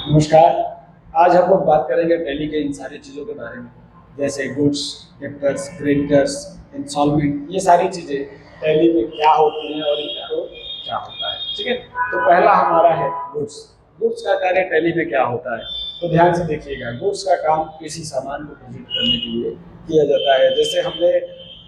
नमस्कार। आज हम लोग बात करेंगे टैली के इन सारी चीज़ों के बारे में, जैसे गुड्स, डेब्टर्स, क्रेडिटर्स, इंस्टॉलमेंट। ये सारी चीज़ें टैली में क्या होती हैं और इनका रोल क्या होता है। ठीक है, तो पहला हमारा है गुड्स। गुड्स का कार्य टैली में क्या होता है, तो ध्यान से देखिएगा। गुड्स का काम किसी सामान को प्रेजेंट करने के लिए किया जाता है। जैसे हमने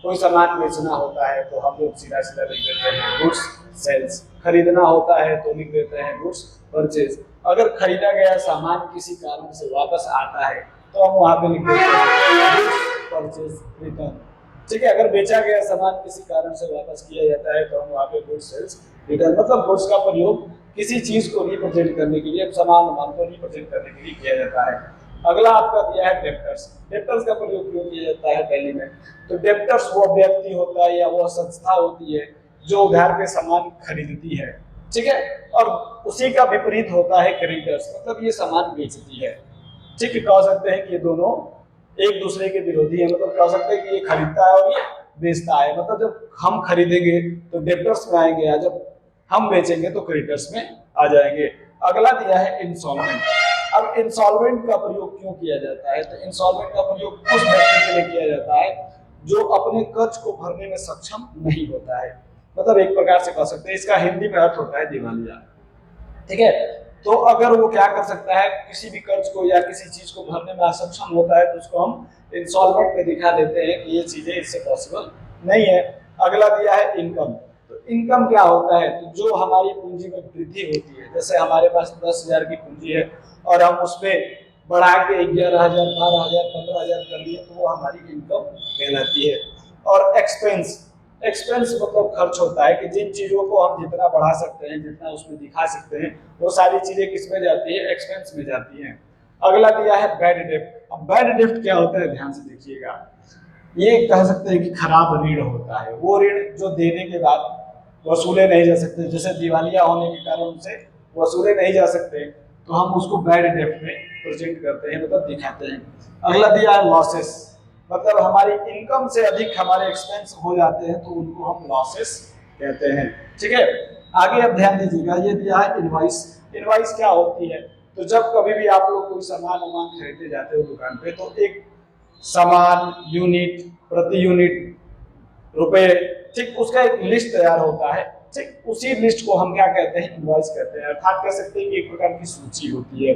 कोई सामान बेचना होता है तो हम लोग सीधा सीधा लिख देते हैं गुड्स सेल्स। खरीदना होता है तो लिख देते हैं गुड्स परचेज। अगर खरीदा गया सामान किसी कारण से वापस आता है तो हम वहां पे लिख देते हैं गुड्स परचेज रिटर्न। ठीक है, अगर बेचा गया सामान किसी कारण से वापस किया जाता है तो हम वहां पे गुड्स सेल्स रिटर्न। मतलब गुड्स का प्रयोग किसी चीज को रिप्रेजेंट करने के लिए, सामान को रिप्रेजेंट करने के लिए किया जाता है। अगला आपका दिया है डेब्टर्स। डेब्टर्स का प्रयोग क्यों किया जाता है टैली में, तो डेब्टर्स वो व्यक्ति होता है या वो संस्था होती है जो उधार पे सामान खरीदती है। ठीक है, और उसी का विपरीत होता है क्रेडिटर्स, मतलब ये सामान बेचती है। ठीक है, कह सकते हैं कि ये दोनों एक दूसरे के विरोधी है। मतलब कह सकते हैं कि ये खरीदता है और ये बेचता है। मतलब जब हम खरीदेंगे तो डेब्टर्स में आएंगे, या जब हम बेचेंगे तो क्रेडिटर्स में आ जाएंगे। अगला दिया है इंस्टॉलमेंट। अब इंस्टॉलमेंट का प्रयोग क्यों किया जाता है, तो इंस्टॉलमेंट का प्रयोग उस व्यक्ति के लिए किया जाता है जो अपने कर्ज को भरने में सक्षम नहीं होता है। मतलब एक प्रकार से कह सकते हैं, इसका हिंदी में अर्थ होता है दिवालिया। ठीक है, तो अगर वो क्या कर सकता है, किसी भी कर्ज को या किसी चीज को भरने में असक्षम होता है तो उसको हम इंस्टॉलमेंट में दिखा देते हैं कि ये चीजें इससे पॉसिबल नहीं है। अगला दिया है इनकम। तो इनकम क्या होता है, तो जो हमारी पूंजी में वृद्धि होती है। जैसे हमारे पास 10,000 की पूंजी है और हम उसमें बढ़ा के 11,000, 12,000, 15,000 कर लिए तो वो हमारी इनकम कहलाती है। और एक्सपेंस, एक्सपेंस मतलब खर्च होता है कि जिन चीजों को हम जितना बढ़ा सकते हैं, जितना उसमें दिखा सकते हैं, वो सारी चीजें किस में जाती है, एक्सपेंस में जाती हैं। अगला दिया है बैड डेब्ट। अब बैड डेब्ट क्या होता है, ध्यान से देखिएगा। ये कह सकते हैं कि खराब ऋण होता है, वो ऋण जो देने के बाद वसूले नहीं जा सकते। जैसे दिवालिया होने के कारण उनसे वसूले नहीं जा सकते तो हम उसको बैड डेब्ट में प्रेजेंट करते हैं, मतलब दिखाते हैं। अगला दिया है लॉसेस। मतलब हमारी इनकम से अधिक हमारे एक्सपेंस हो जाते हैं तो उनको हम लॉसेस कहते हैं। ठीक है, आगे अब ध्यान दीजिएगा। ये दिया है इनवॉइस। इनवॉइस क्या होती है, तो जब कभी भी आप लोग कोई सामान खरीदने जाते हो दुकान पे तो एक सामान, यूनिट, प्रति यूनिट, रुपए, ठीक उसका एक लिस्ट तैयार होता है। ठीक उसी लिस्ट को हम क्या कहते हैं, इनवॉइस कहते हैं। अर्थात कह सकते हैं कि एक प्रकार की सूची होती है।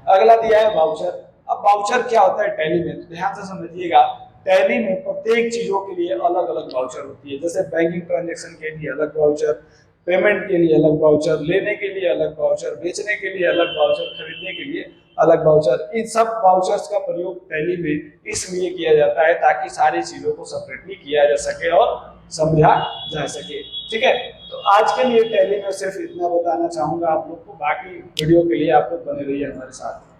अगला दिया है वाउचर। अब वाउचर क्या होता है टैली में, तो ध्यान से समझिएगा। टैली में प्रत्येक चीजों के लिए अलग अलग वाउचर होती है। जैसे बैंकिंग ट्रांजेक्शन के लिए अलग वाउचर, पेमेंट के लिए अलग वाउचर, लेने के लिए अलग वाउचर, बेचने के लिए अलग वाउचर, खरीदने के लिए अलग वाउचर। इन सब वाउचर्स का प्रयोग टैली में इसलिए किया जाता है ताकि सारी चीजों को सेपरेटली किया जा सके और समझा जा सके। ठीक है, तो आज के लिए टैली में सिर्फ इतना बताना चाहूंगा आप लोग को। बाकी वीडियो के लिए आप लोग बने रहिए हमारे साथ।